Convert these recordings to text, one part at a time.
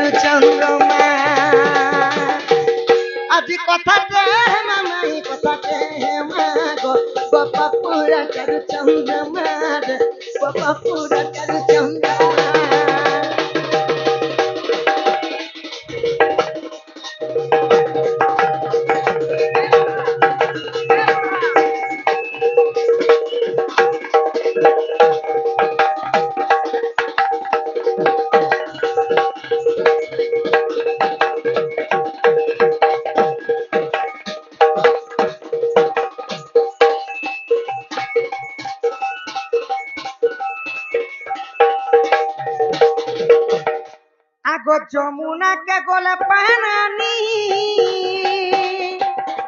চারু চন্দ্রমা আজি কথাতে মামাই কথাতে মা গো গোপপুরা চারু চন্দ্রমা গোপপুরা চারু চন্দ্রমা আগো যমুনা কে গলে পানানি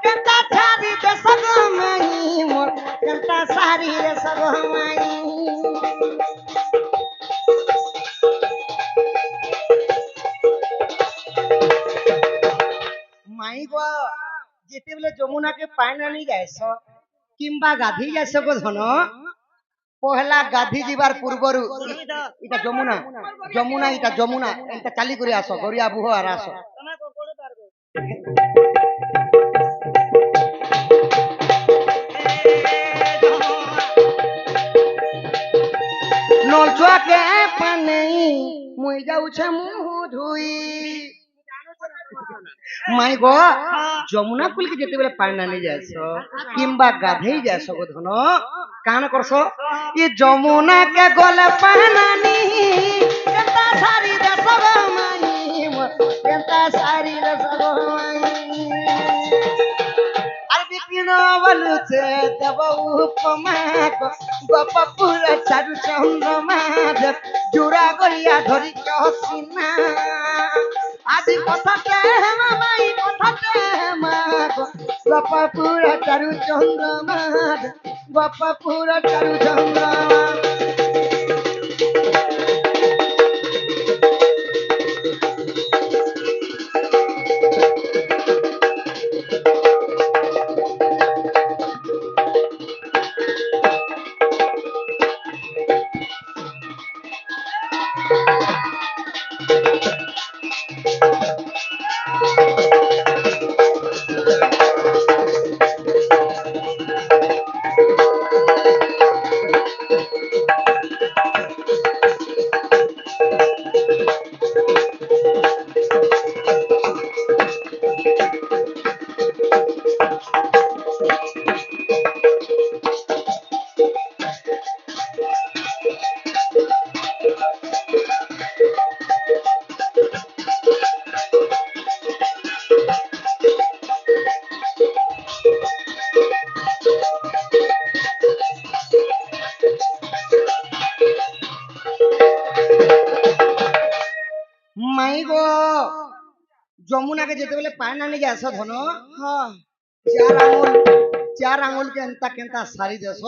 কেতা ছাড়ি দে সগমাই মোর কেতা সারি রে সগমাই মাই গো যেতেবেলে যমুনা কে পানানি যাইছ কিংবা গাধি যাইছ গো ধন পহলা গাধি যাবার পূর্বরু এটা যমুনা যমুনা এটা চালি করে আস গড়িয়া বুহ আর আস নলছুয়াকে পানে মুই যাউছে মুহ ধুই মাই গো যমুনা কুলকে যেতেবেলে পানি আনি যাইছ কিংবা গাধেই যাইছ গো ধন কান করছ ই যমুনা কে গলে পানানি কেতা সারি দে সগমাই কেতা সারি দে সগমাই আর বিপিন বলুছে দেব উপমা গোপপুরা চারু চন্দ্রমা জোড়া গড়িয়া ধরি হসিনা আজি কথাতে মামাই কথাতে মা গোপপুরা চারু চন্দ্রমা গোপপুরা চারু চন্দ্রমা মাই গো যমুনাকে যেতেবেলে পানি আনি যাইছ ধন চার আঙুল কেনতা কেনতা সারি দেশ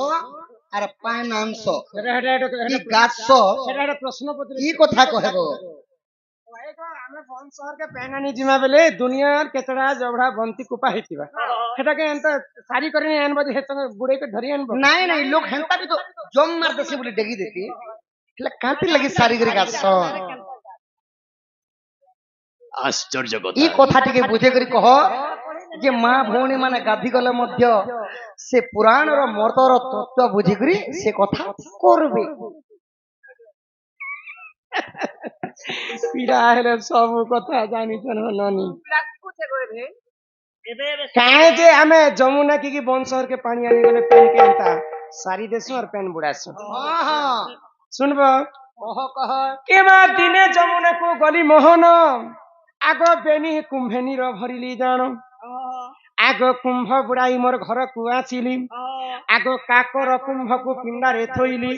আর পানি আনছ কি গাছ প্রশ্ন কি কথা কহেব ଆମେ ବନ୍ଦ ସହରକେ ପେନ୍ ଆନି ଯିମା ବେଲେ ଦୁନିଆର କେତେଟା ଜବଡ଼ା ବନ୍ତି କୁପା ହେଇଥିବା ସେଟାକେ ଏନ୍ତା ସାରି କରି ଆନବ ଯେ ହେତ ବୁଡେଇକେ ଧରି ଆନବ ନାଇଁ ନାଇଁ ଲୋକ ହେନ୍ତା ବି ତ ଜମ ମାର ଦେସି ବୋଲି ଡେଗି ଦେତି ହେଲେ କାନ୍ତି ଲାଗି ସାରି କରି ଗାଛ आश्चर्य ଇ କଥା ଟିକେ ବୁଝେ କରି କହ ଯେ ମା ଭଉଣୀ ମାନେ ଗାଧି ଗଲେ ମଧ୍ୟ ସେ ପୁରାଣର ମର୍ତ୍ତର ତତ୍ତ୍ୱ ବୁଝିକରି ସେ କଥା করবে ପିଲା ହେଲେ ସବୁ କଥା ଜାଣିଛନ୍ ନନି କାहे ଯେ ଆମେ ଯମୁନା କି ବନ୍ଦ ସହରକେ ପାଣି ଆନି ଗଲେ ପେନ୍ के एंता सारी देसु और पेन बुड़ासु हां हां सुनबो कह के बार दिने जमुना को गली मोहन आगो बेनी कुंभेनी रो भरिली जानो आगो कुंभ बुड़ाई मोर घर को आसिली आगो काकर कुंभ को पिंडारे थोइली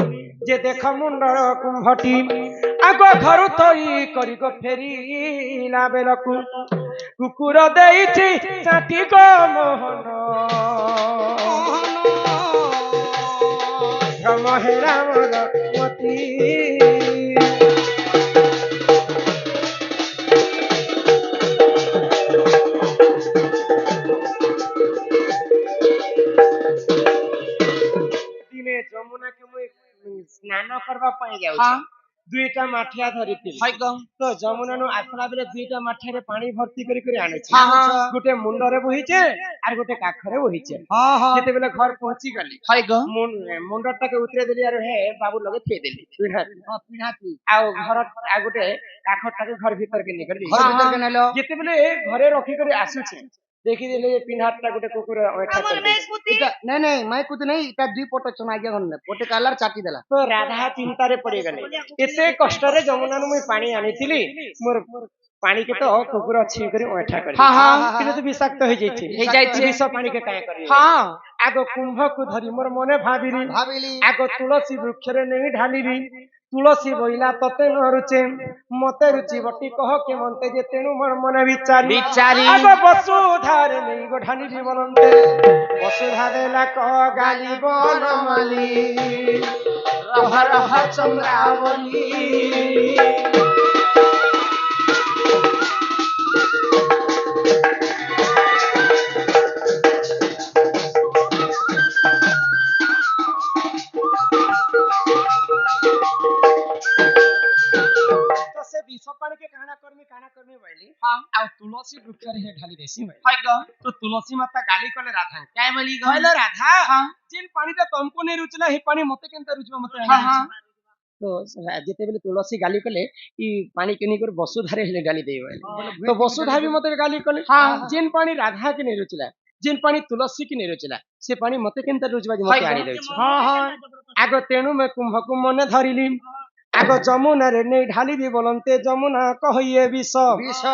जे देख मुंडर कुंभटी आगो घर थोई करी गो फेरीला बेलकु कुकुर देइछि चाटी गो मोहन भ्रमहेरा मोर मती दिने जमुना के मुई स्नान करबा पई जाउछ ଦୁଇଟା ମାଠିଆ ଧରିଥିଲି ହାଇ ଗ ତ ଯମୁନାରୁ ଆସିଲା ବେଳେ ଦୁଇଟା ମାଠିଆରେ ପାଣି ଭର୍ତ୍ତି କରି ଆଣିଛି ହଁ, ହଁ। ଗୋଟେ ମୁଣ୍ଡରେ ବୋହିଛେ আর ଗୋଟେ କାଖରେ ବୋହିଛେ ହଁ ହଁ ଯେତେବେଳେ ଘର ପହଞ୍ଚି ଗଲି ହାଇ ଗ ମୁଣ୍ଡଟାকে ଉତରେଇ ଦେଲି ଆର ହେ ବାବୁ ଲगे ଥୋଇଦେଲି ପିଢାତି ଆଉ ଘର ଆଉ ଗୋଟେ କାଖଟାକୁ ଘର ଭିତରକେ ନେଇକରି ଘର ଭିତର କେ ନେଲ ଯେତେବେଳେ ଘରେ ରଖିକରି ଆସୁଛେ ଦେଖିଦେଲେ ପିଣ୍ଢାଟା ଗୋଟେ କୁକୁର ଅଇଠା କରିଦେଇଛି ନାଇଁ ନାଇଁ ମାଇ କୁତ ନାଇଁ ତା ଦୁଇ ପଟ ଚମା ଆଜ୍ଞା ଗନେ ପଟେ କାଲାର ଚାଟି ଦେଲା ତ ରାଧା ଚିନ୍ତାରେ ପଡିଗଲେ ଏତେ କଷ୍ଟରେ ଯମୁନାରୁ ମୁଁ ପାଣି ଆଣିଥିଲି ମୋର ପାଣିକେ ତ କୁକୁର ଛିଙ୍କରି ଅଇଠା କରି ହଁ, ହଁ, ହଁ, କିନ୍ତୁ ତ ବିଷାକ୍ତ ହେଇଯାଇଛି ହେଇଯାଇଛି। ବିଷ ପାଣିକେ କାଇଁ କରିବି ହଁ ଆଗ କୁମ୍ଭକୁ ଧରି ମୋର ମନେ ଭାବିଲି ଭାବିଲି ଆଗ ତୁଳସୀ ବୃକ୍ଷରେ ନେଇ ଢାଲିବି ତୁଳସୀ ବଇଲା ତତେ ନ ରୁଚେ ମତେ ରୁଚି ବଟି କହ କେ ମନ୍ତେ ଯେ ତେଣୁ ମୋର ମନେ ବିଚାରି ବିଚାରି। ଆଗ ବସୁଧାରେ ନେଇ ଗୋ ଢାଲିବି ବଲନ୍ତେ ବସୁଧା ଦେଲା କହ ଗାଲି ବନମାଲି ରହ ରହ ଚନ୍ଦ୍ରାବଲି ତ ସେ ବିଷ ପାଣିକେ କାଣା କରମି ବୋଇଲି ଆଉ ତୁଳସୀ ବୃକ୍ଷରେ ହେ ଢାଲି ଦେସି ବୋଇଲି ହାଇ ଗ ତ ତୁଳସୀ ମାତା ଗାଲି କଲେ ରାଧା କାଇଁ ବୋଲି ଗ କହିଲେ ରାଧା ହଁ। ଯେନ୍ ପାଣିଟା ତମକୁ ନେଇ ରୁଚିଲା ହେ ପାଣି ମତେ କେନ୍ତା ରୁଚିବା ମତେ ହଁ, ହଁ। ତ ଯେତେବେଳେ ତୁଳସୀ ଗାଲି କଲେ ଇ ପାଣି କେନି କରି ବସୁଧାରେ ହେଲେ ଗାଲି ଦେଇ ବୋଇଲେ ତ ବସୁଧା ବି ମତେ ଗାଲି କଲେ ଯେନ୍ ପାଣି ରାଧା କେ ନେଇ ରୁଚିଲା ଯେନ୍ ପାଣି ତୁଳସୀ କି ନେଇ ରୁଚିଲା ସେ ପାଣି ମତେ କେନ୍ତା ରୁଚିବା ଯେ ମତେ ଆଣି ଦେଉଛି ହଁ ହଁ ଆଗ ତେଣୁ ମୁଁ କୁମ୍ଭକୁ ମନେ ଧରିଲି ଆଗ ଯମୁନାରେ ନେଇ ଢାଲିବି ବୋଲନ୍ତେ ଯମୁନା କହିଏ ବିଷ ବିଷ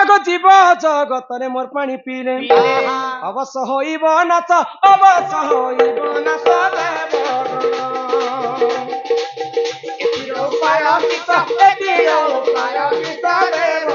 ଆଗ ଜୀବ ଜଗତରେ ମୋର ପାଣି ପିଇଲେ ପିଇଲେ। ଅବଶ୍ୟ ହୋଇବ ନାଶ ଅବଶ୍ୟ ହୋଇବ ନାଶ ଏଥିର ଉପାୟ କିସ ଏଥିର ଉପାୟ କିସ ଦେବ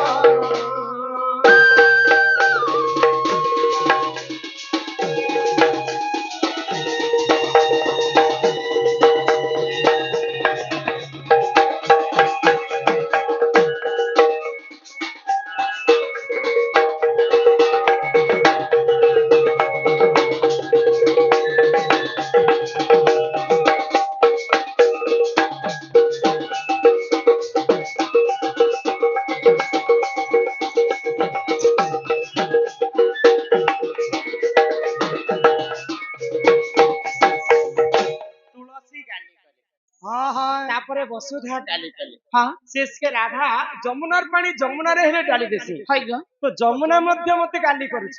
ତୁଳସୀ ଗାଲି କଲେ ହଁ ହଁ ତାପରେ ବସୁଧା ଗାଲି କଲେ ହଁ শেষকে রাধা যমুনার পানি যমুনারে হেলে ডালি দেছি হাই গ তো যমুনা মধ্যে মতে গালি করছ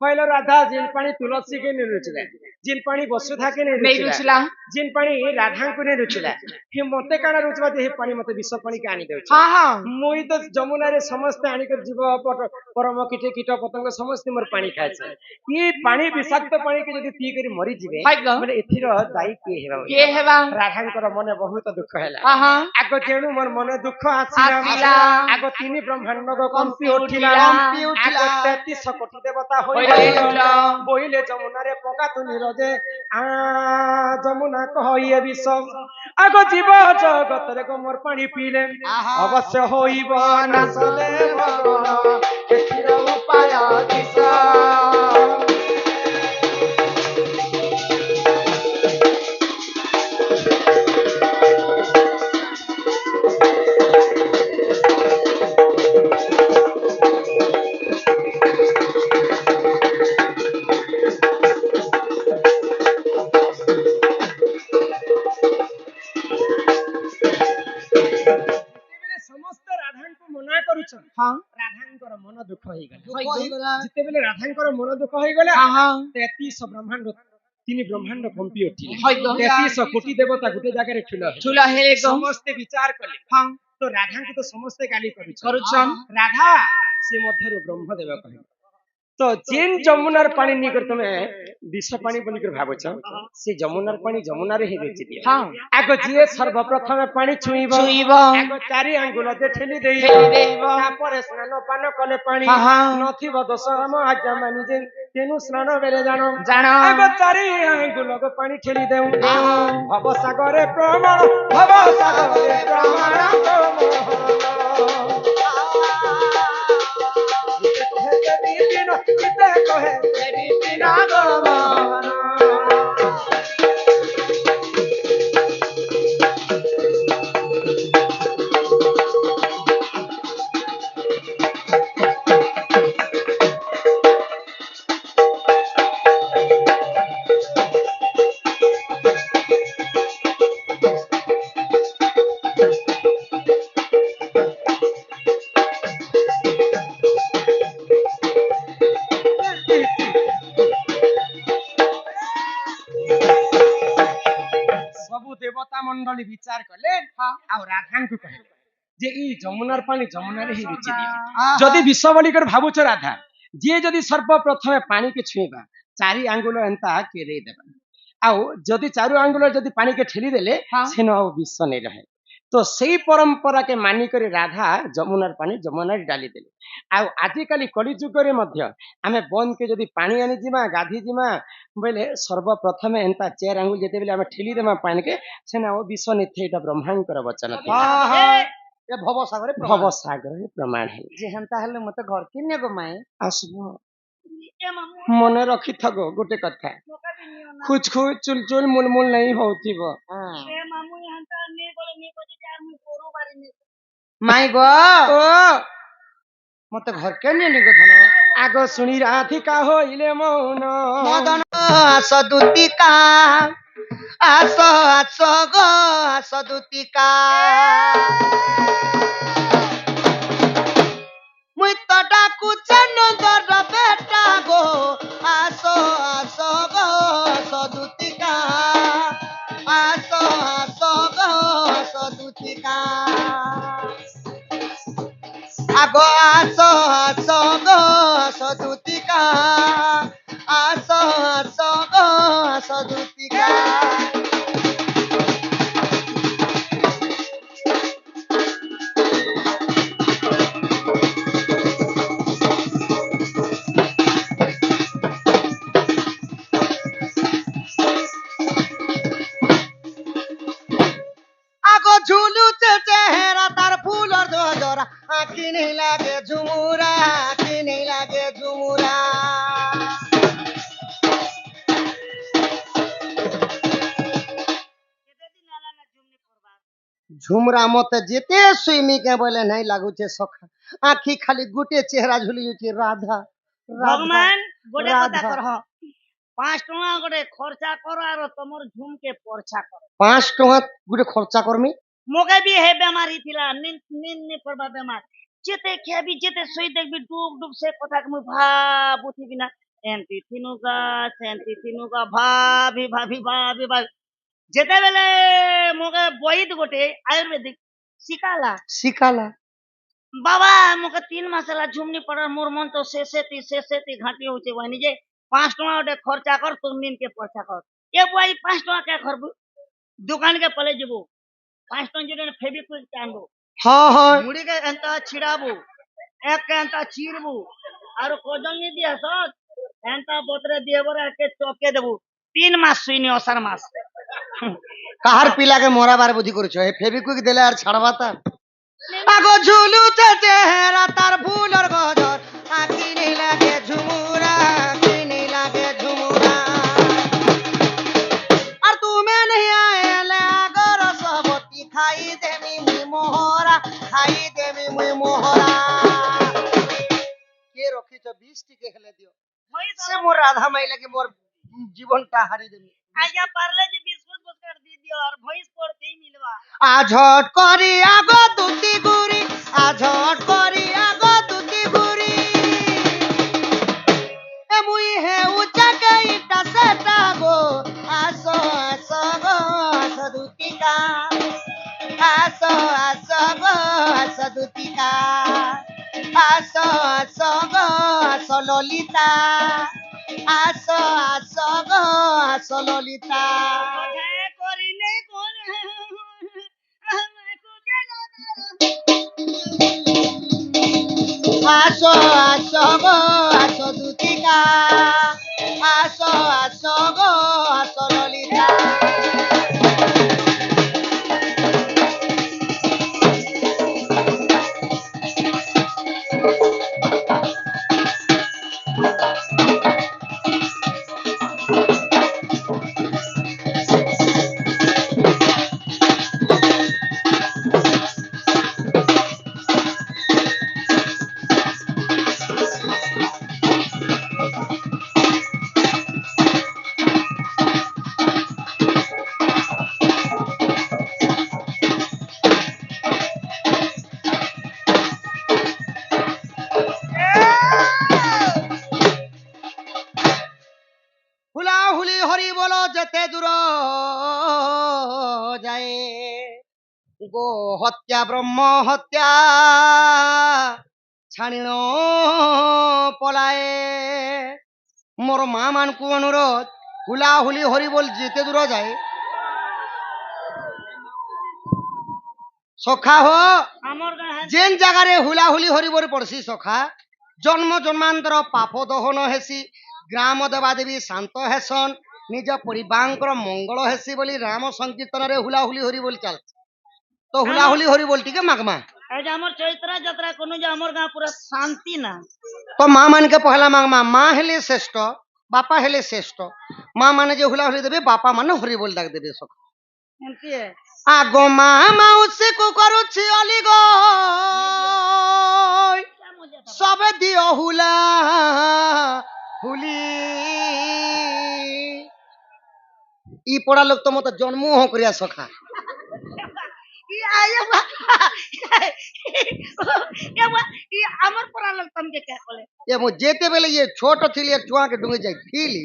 কইলো রাধা জিন পানি তুলসী কে নিরুচিলা জিন পানি বসুধা কে ନେଇ নিরুচিলা ରୁଚିଲା ଜିନ ପାଣି ରାଧାଙ୍କୁ ନେଇ ରୁଚିଲା ହେ ମତେ କାଣା ରୁଚବା ଯେ ହେ ପାଣି ମତେ ବିଷ ପାଣି କେ ଆଣି ଦେଉଛି ହଁ ହଁ ମୁଇଁ ତ ଯମୁନାରେ ସମସ୍ତେ ଆଣିକରି ଯିବ ପରମ କୀଟ ପତଙ୍ଗ ସମସ୍ତେ ମୋର ପାଣି ଖାଇছে ଇ ପାଣି ବିଷାକ୍ତ ପାଣି କେ ଯଦି ପିଇ କରି ମରିଯିବେ ହାଇ ଗ ମାନେ ଏଥିର ଦାୟୀ କିଏ ହେବା କିଏ ହେବା ରାଧାଙ୍କର ମନେ ବହୁତ ଦୁଃଖ ହେଲା ହଁ ହଁ ଆଗ ଯେଣୁ ମୋର ମନେ ଦୁଃଖ ଆସିଲା ଆସିଲା। ଆଗ ତିନି ବ୍ରହ୍ମାଣ୍ଡ କମ୍ପି ଉଠିଲା କମ୍ପି ଉଠିଲା। ଆଗ 33 କୋଟି ଦେବତା ହୋଇଗଲା। ହୋଇଗଲା ବୋଇଲେ ଯମୁନାରେ ପକା ତୁନି ରଜେ ଯମୁନା କহিয়ে ବିଷ ଆଗ ଜୀବ ଜଗତରେ ଗୋମର ପାଣି ପିଇଲେ ଆହା। ଅବଶ୍ୟ ହୋଇବ ନାଶ ଦେବ ଏଥିର ଉପାୟ କିସ ଯେତେବେଳେ ସମସ୍ତ ରାଧାଙ୍କୁ ମନା କରୁଛନ୍ ହଁ ରାଧାଙ୍କର ମନ ଦୁଃଖ ହେଇଗଲା ଦୁଃଖ ହେଇଗଲା ଯେତେବେଳେ ରାଧାଙ୍କର ମନ ଦୁଃଖ ହେଇଗଲା ହଁ ହଁ 33 ବ୍ରହ୍ମାଣ୍ଡ ତିନି ବ୍ରହ୍ମାଣ୍ଡ କମ୍ପି ଉଠିଲେ ହାଇ ଗ 33 କୋଟି ଦେବତା ଗୋଟେ ଜାଗାରେ ଠୁଲ ହେଲେ। ଚୁଲା ହେଲେ ଗ ସମସ୍ତେ ବିଚାର କଲେ ହଁ ତ ରାଧାଙ୍କୁ ତ ସମସ୍ତେ ଗାଲି କରୁଛନ୍ କରୁଛନ୍ ରାଧା ସେ ମଧ୍ୟରୁ ବ୍ରହ୍ମଦେବ କହିଲେ ତ ଯେନ୍ ଯମୁନାର ପାଣି ନେଇକରି ତମେ ବିଷ ପାଣି ବୋଲିକରି ଭାବୁଛ ସେ ଯମୁନାର ପାଣି ଯମୁନାରେ ହିଁ ରୁଚି ଦିଅ ହଁ ଆଗ ଯିଏ ସର୍ବପ୍ରଥମେ ପାଣି ଛୁଇଁବ ଛୁଇଁବ। ଆଗ ଚାରି ଆଙ୍ଗୁଳ ଠେଲି ଦେଇ ଠେଲି ଦେଇବ। ତାପରେ ସ୍ନାନ ପାନ କଲେ ପାଣି ହଁ, ହଁ। ନଥିବ ଦୋଷ ଆମ ଆଜ୍ଞା ମାନି ଯେ ତେଣୁ ସ୍ନାନ ବେଲେ ଜାଣ ଜାଣ। ଆଗ ଚାରି ଆଙ୍ଗୁଳକୁ ପାଣି ଠେଲି ଦେଉ ଦେଉ। ଭବସାଗରେ ପ୍ରମାଣ ଭବସାଗରେ ପ୍ରମାଣ কহে দেবী বিনা গমন ମଣ୍ଡଳୀ ବିଚାର କଲେ ଆଉ ରାଧାଙ୍କୁ କହିଲେ ଯେ ଏଇ ଯମୁନାର ପାଣି ଯମୁନାରେ ହିଁ ରୁଚି ଦିଅ। ଯଦି ବିଷ ବୋଲିକରି ଭାବୁଛ ରାଧା, ଯିଏ ଯଦି ସର୍ବପ୍ରଥମେ ପାଣିକି ଛୁଇଁବା 4 ଆଙ୍ଗୁଳ ଏନ୍ତା କେରେଇ ଦେବା, ଆଉ ଯଦି 4 ଆଙ୍ଗୁଳ ଯଦି ପାଣିକେ ଠେଲିଦେଲେ ସେନ ଆଉ ବିଷ ନେଇ ରହେ। ତ ସେଇ ପରମ୍ପରାକେ ମାନିକରି ରାଧା ଯମୁନାର ପାଣି ଯମୁନାରେ ଡାଲି ଦେଲେ। ଆଉ ଆଜିକାଲି କଳି ଯୁଗରେ ମଧ୍ୟ ଆମେ ବନ୍ଦକେ ଯଦି ପାଣି ଆଣିଯିମା ଗାଧି ଯିମା ବୋଇଲେ ସର୍ବପ୍ରଥମେ ଏନ୍ତା 4 ଆଙ୍ଗୁଳ ଯେତେବେଳେ ଆମେ ଠେଲିଦେମା ପାଣିକେ ସେନ ଆଉ ବିଷ ନେଇଥାଏ। ଏଇଟା ବ୍ରହ୍ମାଙ୍କର ବଚନ ଏ ଭବସାଗରେ ଭବସାଗରରେ ପ୍ରମାଣ ହେଲେ। ଯେ ହେନ୍ତା ହେଲେ ମତେ ଘରକେ ନେବ ମାଏ। আসব মনে রখিথব গোটে কথা, খুচ খুচ চুল চুল মুলমুল নাই হউথিব। মাই গো ও মতে ঘরকে নিয়ে গো ধন আগ শুনি রাধিকা হইলে মৌন। মদন আস দুতিকা আস আস গো আস দুতিকা মুই তো ডাকুছে নজর বেটা গো আস আস গো আস দুতিকা আস আস গো আস দুতিকা আগো আস আস গো আস দুতিকা আস আস গো আস দুতিকা আগো ঝুলুছে চেহারা তার ফুলর ধরা আঁকি নেই লাগে ঝুমুরা আঁকি নেই লাগে ঝুমুরা ঝুমরা মতে যেতে সুইমিকে বলে নাই লাগুছে সখা আঁখি খালি গুটে চেহারা ঝুলি যাচ্ছে রাধা ভগবান গোটে কথা রাধা। কর 5 টଙ୍କା গোটে খরচা কর আর তোমার ঝুমকে পরছা কর। 5 টଙ୍କା গুটে খরচা করমি মোকে বি হে বেমারি থিলা নিন পড়বা বেমার যেতে খেবি যেতে সই দেখবি ডুব ডুব সে কথা মুই ভাবুথিবি না এমতি থিনুগা ভাবি যেতেবেলে মোকে বইত গোটে আয়ুর্বেদিক শিখালা শিখালা বাবা মোকে 3 মাস ହେଲା ঝুমনি পড়ার মোর মন তো শেষে ঘাটি হচ্ছে বহিনী যে 5 ଟଙ୍କା ଗୋଟେ খরচা কর তুম নিনকে পয়সা কর এ বই 5 ଟଙ୍କା কে করবু দোকান কে পলে যাবো 5 ଟଙ୍କା জন্য ফেবিকুইক আনবো হ্যাঁ হ্যাঁ মুড়ি কে এন্তা ছিড়াবো এক কে এন্তা চিরবু আর কোজন নি দিয়া সত এন্তা বতরে দিয়ে বরে কে চকে দেবু 3 মাস শুইনি অসার মাস কাহার পিলাকে মরাবার বুদ্ধি করছো হে ফেবিকুইক দিলে আর ছাড়বা তার আগো ঝুলুছে চেহারা তার ফুলর গজর আঁকি নেই লাগে ঝুমুরা আঁকি নেই লাগে ঝুমুরা আর তুমি নেই আইলে আগর সবতি খাই দেমি মুই মোহরা খাই দেমি মুই মোহরা কে রখিছ 20 টিকে হেলে দিও সে মোর রাধা মাই লাগে মোর জীবনটা হারি দেমি আইয়া পারলে যে বিস্কুট বস্কুট দিয়ে দিও আর ভয়েস পড়তেই মিলবা আঝট করি আগো দুতি গুড়ি আঝট করি আগো দুতি গুড়ি এ মুই হে উচাকে ইটা সেটা গো আসো আসো গো আসো দুতিকা আসো আসো গো আসো দুতিকা আসো আসো গো আসো ললিতা আসো আসো গো আসো ললিতা করিলে কোন আসো আসো গো আসো দুতিকা আসো আসো গো আসো ললিতা গো হত্যা ব্রহ্ম হত্যা ছাড়িণ পলায়ে মোর মা মানকু অনুরোধ হুলাহুলি হরি বল যেতে দূর যায় সখা হো আমার গাঁ যেন জায়গারে হুলাহুলি হরি বল পড়ছি সখা জন্ম জন্মান্তর পাপ দহন হেসি গ্রাম দেবাদেবী শান্ত হেসন নিজ পরিবারଙ୍କର মঙ্গল হেসি বলি রাম সংকীর্ତ୍ତନରେ হুলাহুলি হরি বল চালছে তো হুলাহুলি হরি বল টিকে মাগমা এই যে আমার চৈত্রা যাত্রা কোনো যে আমার গাঁ পুরা শান্তি না তো মা মানকে পহলা মাগমা মা হেলে শ্রেষ্ঠ বাপা হেলে শ্রেষ্ঠ মা মানে যে হুলাহুলি দেবে বাপা মানে হরি বল ডাক দেবে সখা এমতি আগো মা মাউসী কু করুছি অলি গো সবে দিও হুলা হুলি ই পড়া লোক তো মতো জন্ম করিয়া সখা আমার পড়া লোক তোমাকে কে বলে এ মো যেতে বেলে ইয়ে ছোট ଥିଲି ଏ ଛୁଆକେ ଡୁଙ୍ଗି ଯାଇଥିଲି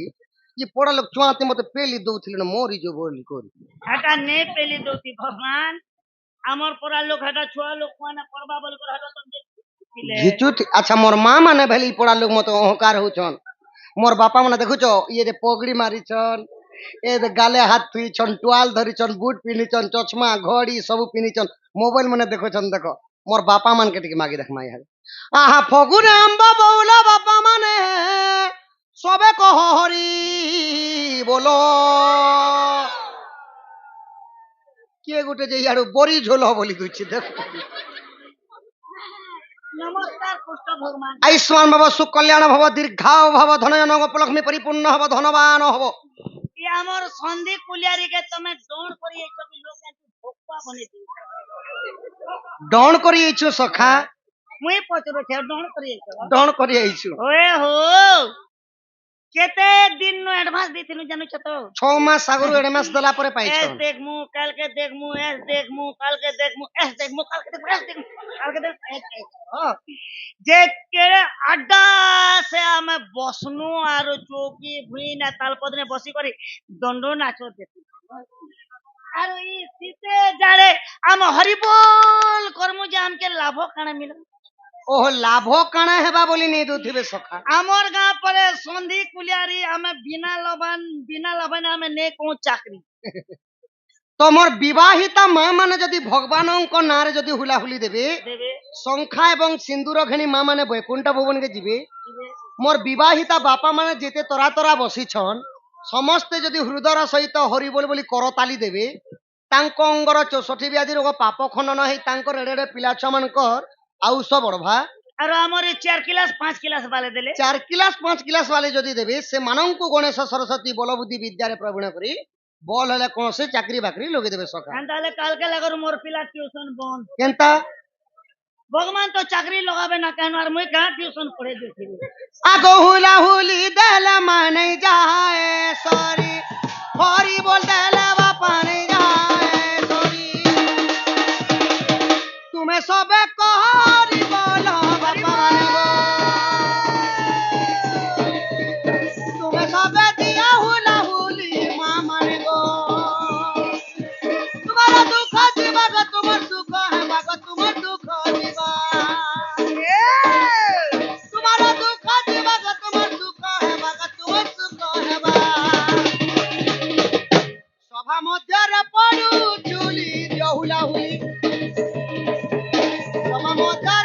ଇଏ ପଡା ଲୋକ ଛୁଆତେ ମତେ ପେଲି ଦଉଥିଲେ ନା ମରି ଯୋ ବୋଲି କରି হেটা নে পেলি দৌতি ভগবান আমার পড়া লোক হেটা ছুয়া লোক মানে পড়বা বলি করে হেটা তুমি ଘିଚୁ ଆଚ୍ଛା ମୋର ମା ମାନେ ଭେଲି ଇ ପଡା ଲୋକ ମତେ ଅହଙ୍କାର ହଉଛନ୍ ମୋର ବାପା ମାନେ ଦେଖୁଛ ଇଏ ପଗଡି ମାରିଛନ୍ ଏ ଗାଲେ ହାତ ଥୁଇଛନ୍ ଟୁଆଲ ଧରିଛନ୍ ବୁଟ ପିନ୍ଧିଛନ୍ ଚଷମା ଘଡି ସବୁ ପିନ୍ଧିଛନ୍ ମୋବାଇଲ ମାନେ ଦେଖୁଛନ୍ ଦେଖ ମୋର ବାପା ମାନକେ ଟିକେ ମାଗି ଦେଖ ମାଇ ଆହା ଫଗୁରେ ଆମ୍ବ ବଉଲ ବାପା ମାନେ সবে কহ হরি বলো কিଏ ଗୋଟେ যে ইয়াড়ু বড়ি ঝোল বলি কইছে দেখ নমস্কার পুষ্ট ভগবান আয়ুষ্মান ভব সুকল্যাণ ভব দীর্ঘাও ভব ধনজনক লক্ষ্মী পরিপূর্ণ হব ধনবান হব ই আমার সন্ধি কুলিয়ারি কে তুমি দৌড় করি এই সব লোক ভোকপা বনে দি ডণ করি আইছু সখা মুই পচরো ছে দৌড় করি এই সব ডণ করি আইছু ওয়ে হো কেতে দিন নো অ্যাডভান্স দিতিনু জানো ছ তো 6 মাস আগরু এডমাস দেলা পরে পাইছ এস দেখমু কালকে দেখমু এস দেখমু কালকে দেখমু এস দেখমু কালকে দেখমু এস দেখমু কালকে দেখমু যে কেড়ে আড্ডা সে আমি বসনু আর চৌকি ভুই না তালপদনে বসি করি দণ্ড নাচ দেখি আর এই শীতে জাড়ে আম হরিবোল কর্মু যে আমকে লাভ কানা মিল ওহ লাভ কাଣା হেবা বলি নেই দউথিবে সখা আমার গাঁ পরে সন্ধি কুলিয়ারি আমি বিনা লবান আমি নে কোন চাকরি তোমার বিবাহিতা মা মানে যদি ভগবানଙ୍କ নাঁରେ যদি হুলাহুলি দেবে দেবে শঙ্খা এবং সিন্দুর ঘেনি মা মানে বৈকুণ্ঠ ভুবনকে ଯିବେ মোর বিবাহিতা বাপা মানে যেতে তরা তরা বসিছন ସମସ୍ତେ যদি হৃদয়ର সহিত হরিবোল ବୋଲି করতালি দেবে ତାଙ୍କ ଅଙ୍ଗର 64 ବ୍ୟାଧି ରୋଗ ପାପ ଖଣ୍ଡନ ହେଇ ତାଙ୍କର ଏଡେ ଏଡେ ପିଲା ଛୁଆ ମାନଙ୍କର ଆୟୁଷ ବଢବା আর আমার 4 ক্লাস 5 ক্লাস বালে দেলে 4 ক্লাস 5 ক্লাস वाले যদি দেবে ସେମାନଙ୍କୁ ଗଣେଶ ସରସ୍ୱତୀ বল বুদ্ধি বিদ্যাରେ প্রবীণ କରି বল ହେଲେ কোনসে চাকরি বাকরি লগে দেবে সখা তাহলে কালকে লাগার মোর পিলা টিউশন বন্ধ কেনতা ভগবান তো চাকরি লগাবে না কেন আর মুই কাঁ টিউশন পড়ে দিছি আগো হুলাহুলি দেলা মানে যায় সরি হরি বল দেলা বাপা নে যায় সরি তুমি সবে কহরি বল বাপা মানে গো তুমি সবে দিয়া হুলাহুলি মা মানে গো তোমার দুঃখ দিবা গো তোমার দুঃখ হেবা গো তোমার দুঃখ দিবা তোমার দুঃখ দিবা গো তোমার দুঃখ হেবা গো তোমার দুঃখ হেবা সভা মধ্যে পড়ু চুলি হুলাহুলি সভা মধ্যে